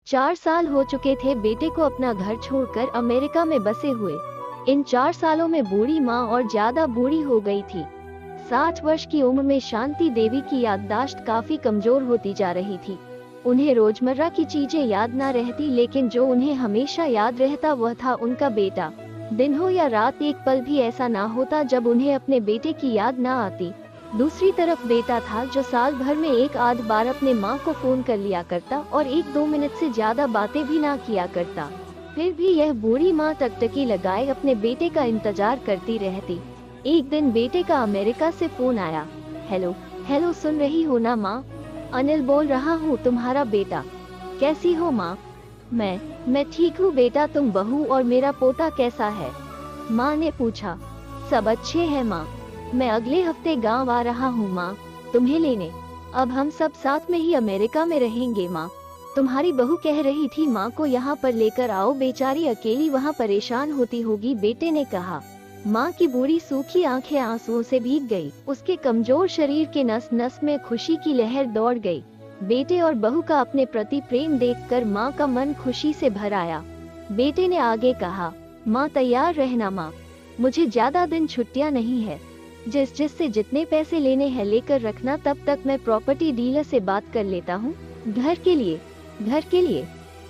4 साल हो चुके थे बेटे को अपना घर छोड़कर अमेरिका में बसे हुए। इन 4 सालों में बूढ़ी माँ और ज्यादा बूढ़ी हो गई थी। 60 वर्ष की उम्र में शांति देवी की याददाश्त काफी कमजोर होती जा रही थी। उन्हें रोजमर्रा की चीजें याद न रहती, लेकिन जो उन्हें हमेशा याद रहता वह था उनका बेटा। दिन हो या रात, एक पल भी ऐसा ना होता जब उन्हें अपने बेटे की याद ना आती। दूसरी तरफ बेटा था जो साल भर में एक आध बार अपने माँ को फोन कर लिया करता और 1-2 मिनट से ज्यादा बातें भी ना किया करता। फिर भी यह बूढ़ी माँ टकटकी लगाए अपने बेटे का इंतजार करती रहती। एक दिन बेटे का अमेरिका से फोन आया। हेलो हेलो, सुन रही हो ना माँ? अनिल बोल रहा हूँ, तुम्हारा बेटा। कैसी हो माँ? मैं ठीक हूँ बेटा, तुम बहू और मेरा पोता कैसा है? माँ ने पूछा। सब अच्छे हैं माँ, मैं अगले हफ्ते गांव आ रहा हूँ माँ, तुम्हें लेने। अब हम सब साथ में ही अमेरिका में रहेंगे माँ। तुम्हारी बहू कह रही थी माँ को यहाँ पर लेकर आओ, बेचारी अकेली वहाँ परेशान होती होगी, बेटे ने कहा। माँ की बूढ़ी सूखी आंखें आंसुओं से भीग गई। उसके कमजोर शरीर के नस नस में खुशी की लहर दौड़ गई। बेटे और बहू का अपने प्रति प्रेम देखकर माँ का मन खुशी से भर आया। बेटे ने आगे कहा, माँ तैयार रहना माँ, मुझे ज्यादा दिन छुट्टियाँ नहीं है। जिससे जितने पैसे लेने हैं लेकर रखना, तब तक मैं प्रॉपर्टी डीलर से बात कर लेता हूँ। घर के लिए?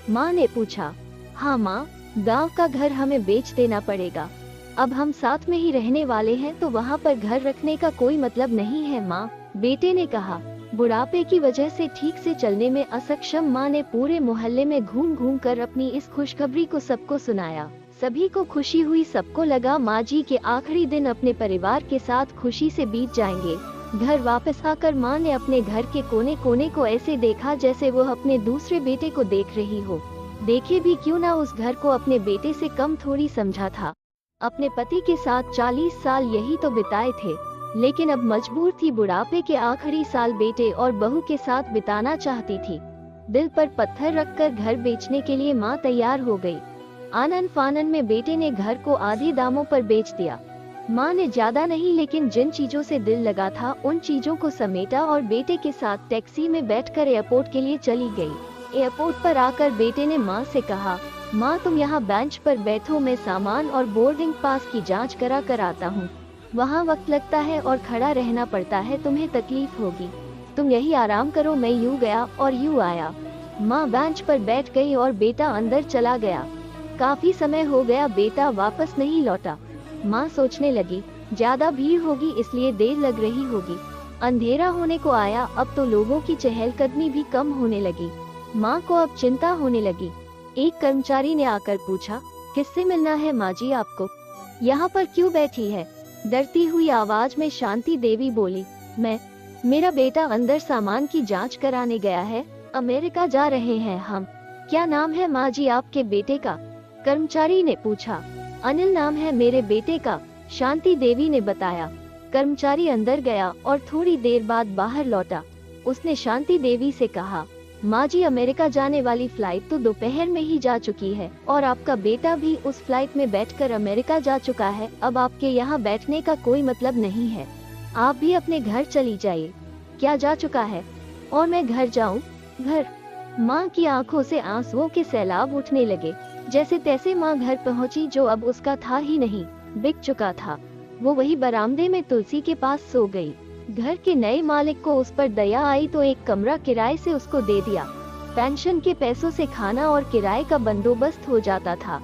माँ ने पूछा। हाँ माँ, गांव का घर हमें बेच देना पड़ेगा। अब हम साथ में ही रहने वाले हैं तो वहाँ पर घर रखने का कोई मतलब नहीं है माँ, बेटे ने कहा। बुढ़ापे की वजह से ठीक से चलने में असक्षम माँ ने पूरे मोहल्ले में घूम घूम कर अपनी इस खुशखबरी को सबको सुनाया। सभी को खुशी हुई, सबको लगा माँ जी के आखिरी दिन अपने परिवार के साथ खुशी से बीत जाएंगे। घर वापस आकर माँ ने अपने घर के कोने कोने को ऐसे देखा जैसे वो अपने दूसरे बेटे को देख रही हो। देखे भी क्यों ना, उस घर को अपने बेटे से कम थोड़ी समझा था। अपने पति के साथ 40 साल यही तो बिताए थे, लेकिन अब मजबूर थी बुढ़ापे के आखिरी साल बेटे और बहू के साथ बिताना चाहती थी। दिल पर पत्थर रखकर घर बेचने के लिए माँ तैयार हो गई। आनन फानन में बेटे ने घर को आधे दामों पर बेच दिया। माँ ने ज्यादा नहीं, लेकिन जिन चीजों से दिल लगा था उन चीजों को समेटा और बेटे के साथ टैक्सी में बैठकर एयरपोर्ट के लिए चली गई। एयरपोर्ट पर आकर बेटे ने माँ से कहा, माँ तुम यहाँ बेंच पर बैठो, मैं सामान और बोर्डिंग पास की जांच करा कर आता हूँ। वहाँ वक्त लगता है और खड़ा रहना पड़ता है, तुम्हें तकलीफ होगी, तुम यही आराम करो। मैं यूँ गया और यूँ आया। माँ बेंच पर बैठ गई और बेटा अंदर चला गया। काफी समय हो गया, बेटा वापस नहीं लौटा। माँ सोचने लगी, ज्यादा भीड़ होगी इसलिए देर लग रही होगी। अंधेरा होने को आया, अब तो लोगों की चहलकदमी भी कम होने लगी। माँ को अब चिंता होने लगी। एक कर्मचारी ने आकर पूछा, किससे मिलना है माँ जी आपको? यहाँ पर क्यों बैठी है? डरती हुई आवाज में शांति देवी बोली, मेरा बेटा अंदर सामान की जांच कराने गया है, अमेरिका जा रहे हैं हम। क्या नाम है माँ जी आपके बेटे का? कर्मचारी ने पूछा। अनिल नाम है मेरे बेटे का, शांति देवी ने बताया। कर्मचारी अंदर गया और थोड़ी देर बाद बाहर लौटा। उसने शांति देवी से कहा, माँ जी अमेरिका जाने वाली फ्लाइट तो दोपहर में ही जा चुकी है और आपका बेटा भी उस फ्लाइट में बैठकर अमेरिका जा चुका है। अब आपके यहाँ बैठने का कोई मतलब नहीं है, आप भी अपने घर चली जाइए। क्या जा चुका है? और मैं घर जाऊँ? घर? माँ की आंखों से आंसुओं के सैलाब उठने लगे। जैसे तैसे माँ घर पहुँची, जो अब उसका था ही नहीं, बिक चुका था। वो वही बरामदे में तुलसी के पास सो गई। घर के नए मालिक को उस पर दया आई तो एक कमरा किराए से उसको दे दिया। पेंशन के पैसों से खाना और किराए का बंदोबस्त हो जाता था।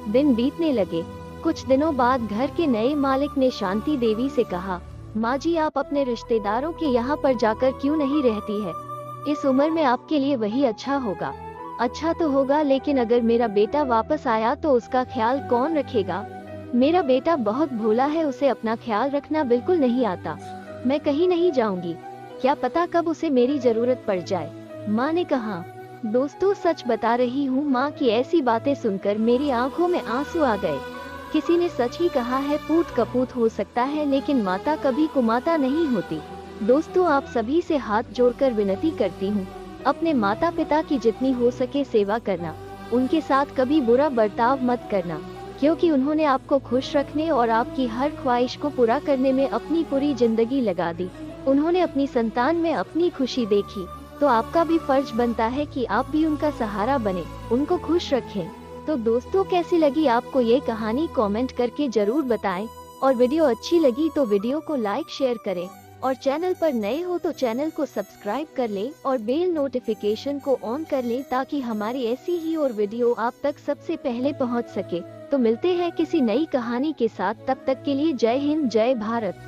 दिन बीतने लगे। कुछ दिनों बाद घर के नए मालिक ने शांति देवी से कहा, माँ जी आप अपने रिश्तेदारों के यहाँ पर जाकर क्यों नहीं रहती है? इस उम्र में आपके लिए वही अच्छा होगा। अच्छा तो होगा, लेकिन अगर मेरा बेटा वापस आया तो उसका ख्याल कौन रखेगा? मेरा बेटा बहुत भोला है, उसे अपना ख्याल रखना बिल्कुल नहीं आता। मैं कहीं नहीं जाऊंगी, क्या पता कब उसे मेरी जरूरत पड़ जाए, माँ ने कहा। दोस्तों सच बता रही हूँ, माँ की ऐसी बातें सुनकर मेरी आंखों में आंसू आ गए। किसी ने सच ही कहा है, पूत कपूत हो सकता है लेकिन माता कभी कुमाता नहीं होती। दोस्तों आप सभी से हाथ जोड़कर विनती करती हूँ, अपने माता पिता की जितनी हो सके सेवा करना। उनके साथ कभी बुरा बर्ताव मत करना, क्योंकि उन्होंने आपको खुश रखने और आपकी हर ख्वाहिश को पूरा करने में अपनी पूरी जिंदगी लगा दी। उन्होंने अपनी संतान में अपनी खुशी देखी। तो आपका भी फर्ज बनता है कि आप भी उनका सहारा बने, उनको खुश रखें। तो दोस्तों, कैसी लगी आपको ये कहानी कमेंट करके जरूर बताएं, और वीडियो अच्छी लगी तो वीडियो को लाइक शेयर करें, और चैनल पर नए हो तो चैनल को सब्सक्राइब कर लें और बेल नोटिफिकेशन को ऑन कर लें, ताकि हमारी ऐसी ही और वीडियो आप तक सबसे पहले पहुंच सके। तो मिलते हैं किसी नई कहानी के साथ, तब तक के लिए जय हिंद, जय भारत।